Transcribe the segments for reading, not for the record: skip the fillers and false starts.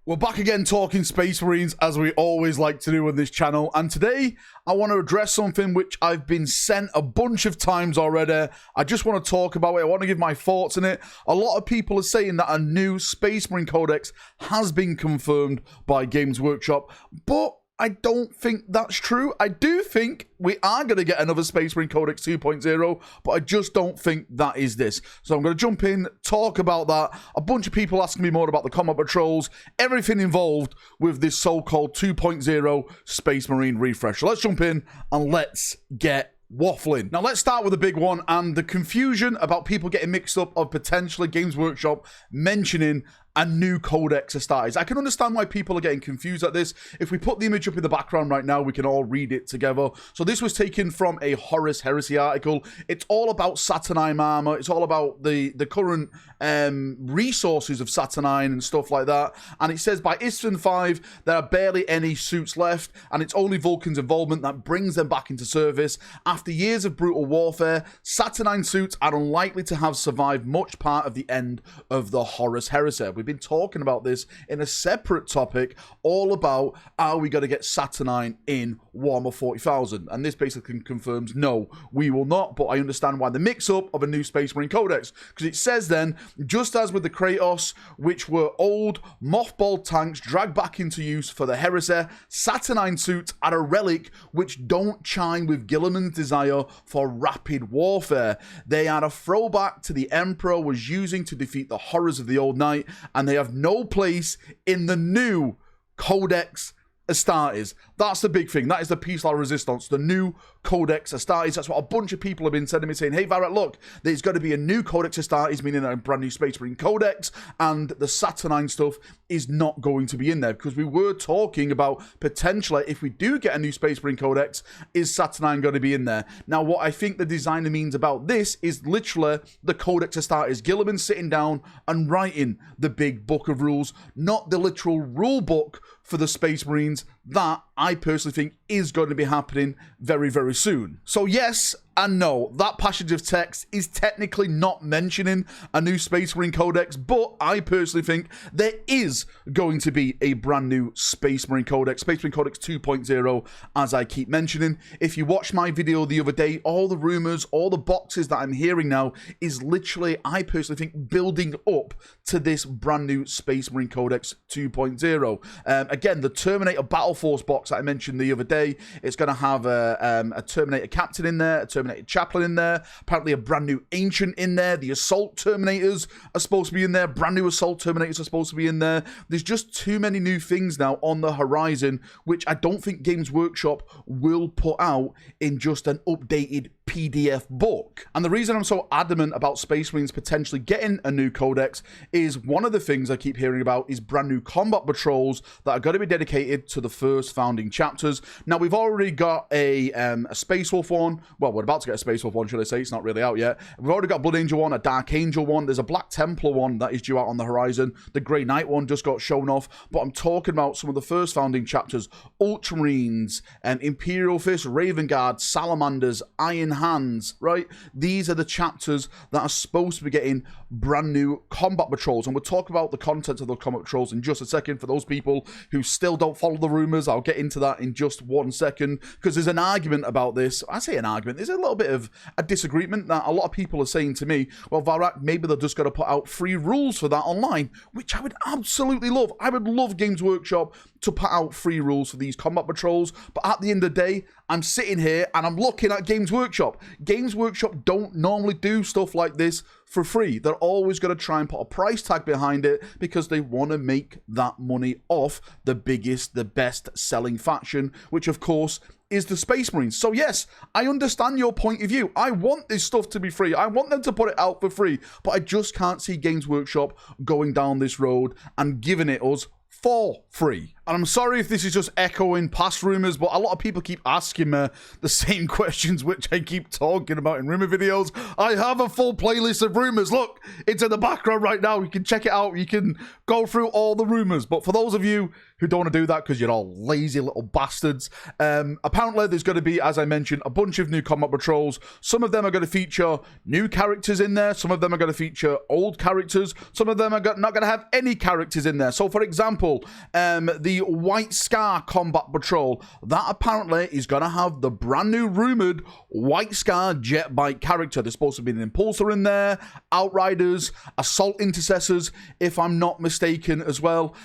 We're back again talking Space Marines, as we always like to do on this channel, and today I want to address something which I've been sent a bunch of times already. I just want to talk about it. I want to give my thoughts on it. A lot of people are saying that a new Space Marine Codex has been confirmed by Games Workshop, but I don't think that's true. I do think we are going to get another Space Marine Codex 2.0, but I just don't think that is this. So I'm going to jump in, talk about that. A bunch of people asking me more about the combat patrols, everything involved with this so-called 2.0 Space Marine refresh. So let's jump in and let's get waffling. Now let's start with the big one and the confusion about people getting mixed up of potentially Games Workshop mentioning a new Codex Astartes. I can understand why people are getting confused at this. If we put the image up in the background right now, we can all read it together. So this was taken from a Horus Heresy article. It's all about Saturnine armor. It's all about the current resources of Saturnine and stuff like that. And it says by Isstvan 5, there are barely any suits left, and it's only Vulcan's involvement that brings them back into service. After years of brutal warfare, Saturnine suits are unlikely to have survived much part of the end of the Horus Heresy. We've been talking about this in a separate topic, all about are we going to get Saturnine in Warhammer 40,000? And this basically confirms no, we will not, but I understand why the mix-up of a new Space Marine Codex, because it says then, just as with the Kratos, which were old, mothballed tanks dragged back into use for the Heresy, Saturnine suits are a relic which don't chime with Guilliman's desire for rapid warfare. They are a throwback to the Emperor was using to defeat the horrors of the old night, and they have no place in the new Codex Astartes. That's the big thing. That is the Peace Law Resistance, the new Codex Astartes. That's what a bunch of people have been sending me, saying, hey, Valrak, look, there's going to be a new Codex Astartes, meaning a brand new Space Marine Codex, and the Saturnine stuff is not going to be in there, because we were talking about potentially, if we do get a new Space Marine Codex, is Saturnine going to be in there? Now, what I think the designer means about this is literally the Codex Astartes. Guilliman sitting down and writing the big book of rules, not the literal rule book for the Space Marines. That I personally think is going to be happening very, very soon. So yes and no, that passage of text is technically not mentioning a new Space Marine Codex, but I personally think there is going to be a brand new Space Marine Codex, Space Marine Codex 2.0, as I keep mentioning. If you watched my video the other day, all the rumors, all the boxes that I'm hearing now is literally, I personally think, building up to this brand new Space Marine Codex 2.0. Again, the Terminator Battle Force box that I mentioned the other day, it's going to have a Terminator Captain in there, a Terminator Chaplain in there, apparently a brand new Ancient in there, the Assault Terminators are supposed to be in there, brand new Assault Terminators are supposed to be in there. There's just too many new things now on the horizon, which I don't think Games Workshop will put out in just an updated PDF book. And the reason I'm so adamant about Space Marines potentially getting a new codex is one of the things I keep hearing about is brand new combat patrols that are going to be dedicated to the first founding chapters. Now, we've already got a Space Wolf one. Well, we're about to get a Space Wolf one, should I say. It's not really out yet. We've already got Blood Angel one, a Dark Angel one. There's a Black Templar one that is due out on the horizon. The Grey Knight one just got shown off. But I'm talking about some of the first founding chapters. Ultramarines, Imperial Fist, Raven Guard, Salamanders, Iron Hands, right? These are the chapters that are supposed to be getting brand new combat patrols, and we'll talk about the content of the combat patrols in just a second. For those people who still don't follow the rumors, I'll get into that in just 1 second, because there's an argument about this. I say an argument, there's a little bit of a disagreement that a lot of people are saying to me, well, Valrak, maybe they're just going to put out free rules for that online, which I would absolutely love. I would love Games Workshop to put out free rules for these combat patrols, but at the end of the day, I'm sitting here and I'm looking at Games Workshop. Games Workshop don't normally do stuff like this for free. They're always going to try and put a price tag behind it because they want to make that money off the biggest, the best selling faction, which of course is the Space Marines. So yes, I understand your point of view. I want this stuff to be free. I want them to put it out for free, but I just can't see Games Workshop going down this road and giving it us for free. And I'm sorry if this is just echoing past rumors, but a lot of people keep asking me the same questions which I keep talking about in rumor videos. I have a full playlist of rumors. Look, it's in the background right now. You can check it out. You can go through all the rumors. But for those of you who don't want to do that because you're all lazy little bastards, apparently there's going to be, as I mentioned, a bunch of new combat patrols. Some of them are going to feature new characters in there. Some of them are going to feature old characters. Some of them are not going to have any characters in there. So, for example, the White Scar combat patrol, that apparently is going to have the brand new rumored White Scar jet bike character. There's supposed to be an Impulsor in there, Outriders, Assault Intercessors, if I'm not mistaken as well.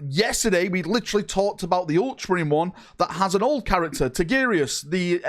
Yesterday, we literally talked about the Ultramarine one that has an old character, Tigurius, the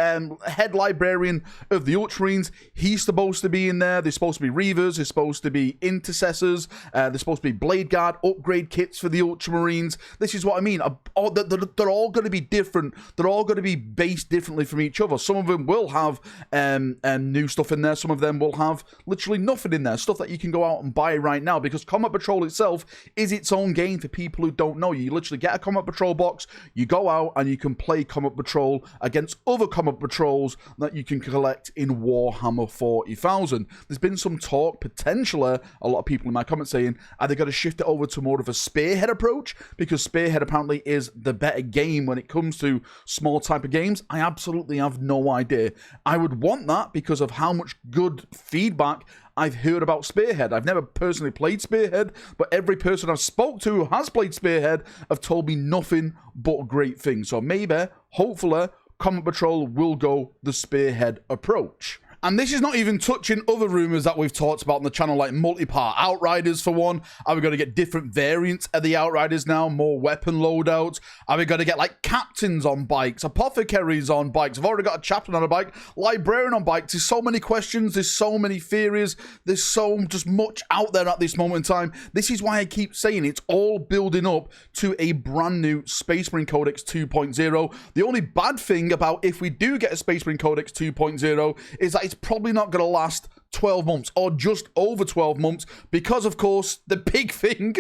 head librarian of the Ultramarines. He's supposed to be in there. There's supposed to be Reavers, there's supposed to be Intercessors, there's supposed to be Blade Guard, upgrade kits for the Ultramarines. This is what I mean. They're all going to be different. They're all going to be based differently from each other. Some of them will have new stuff in there. Some of them will have literally nothing in there. Stuff that you can go out and buy right now, because Combat Patrol itself is its own game for people who don't know. You literally get a Combat Patrol box, you go out and you can play Combat Patrol against other Combat Patrols that you can collect in Warhammer 40,000. There's been some talk, potentially, a lot of people in my comments saying, are they going to shift it over to more of a Spearhead approach? Because Spearhead apparently is the better game when it comes to small type of games. I absolutely have no idea. I would want that because of how much good feedback I've heard about Spearhead. I've never personally played Spearhead, but every person I've spoke to who has played Spearhead have told me nothing but great things. So maybe, hopefully, Combat Patrol will go the Spearhead approach. And this is not even touching other rumors that we've talked about on the channel, like multi-part Outriders for one. Are we going to get different variants of the Outriders now? More weapon loadouts? Are we going to get like captains on bikes, apothecaries on bikes? I've already got a chaplain on a bike, librarian on bikes. There's so many questions. There's so many theories. There's so just much out there at this moment in time. This is why I keep saying it's all building up to a brand new Space Marine Codex 2.0. The only bad thing about if we do get a Space Marine Codex 2.0 is that it's probably not going to last 12 months or just over 12 months because, of course, the big thing,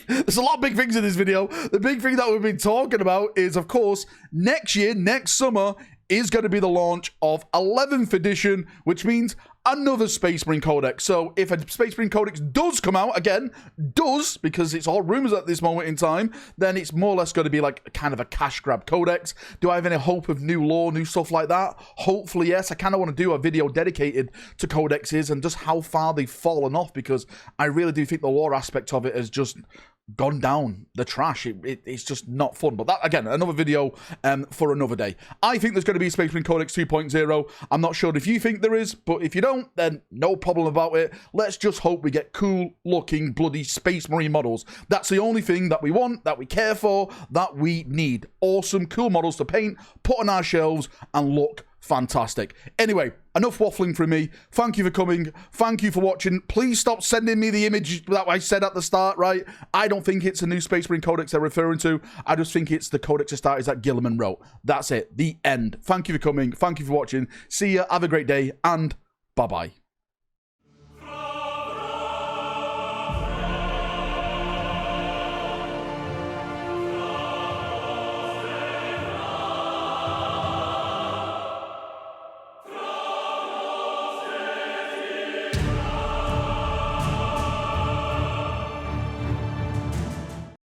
there's a lot of big things in this video. The big thing that we've been talking about is, of course, next year, next summer, is going to be the launch of 11th edition, which means another Space Marine Codex. So if a Space Marine Codex does come out, again, does, because it's all rumors at this moment in time, then it's more or less going to be like kind of a cash grab codex. Do I have any hope of new lore, new stuff like that? Hopefully, yes. I kind of want to do a video dedicated to codexes and just how far they've fallen off, because I really do think the lore aspect of it has just gone down the trash. It's just not fun. But that, again, another video for another day. I think there's going to be Space Marine Codex 2.0. I'm not sure if you think there is, but if you don't, then no problem about it. Let's just hope we get cool looking bloody Space Marine models. That's the only thing that we want, that we care for, that we need. Awesome, cool models to paint, put on our shelves, and look fantastic. Anyway, enough waffling from me. Thank you for coming. Thank you for watching. Please stop sending me the image that I said at the start, right? I don't think it's a new Space Marine Codex they're referring to. I just think it's the Codex Astartes that Gilliman wrote. That's it. The end. Thank you for coming. Thank you for watching. See ya. Have a great day. And bye-bye.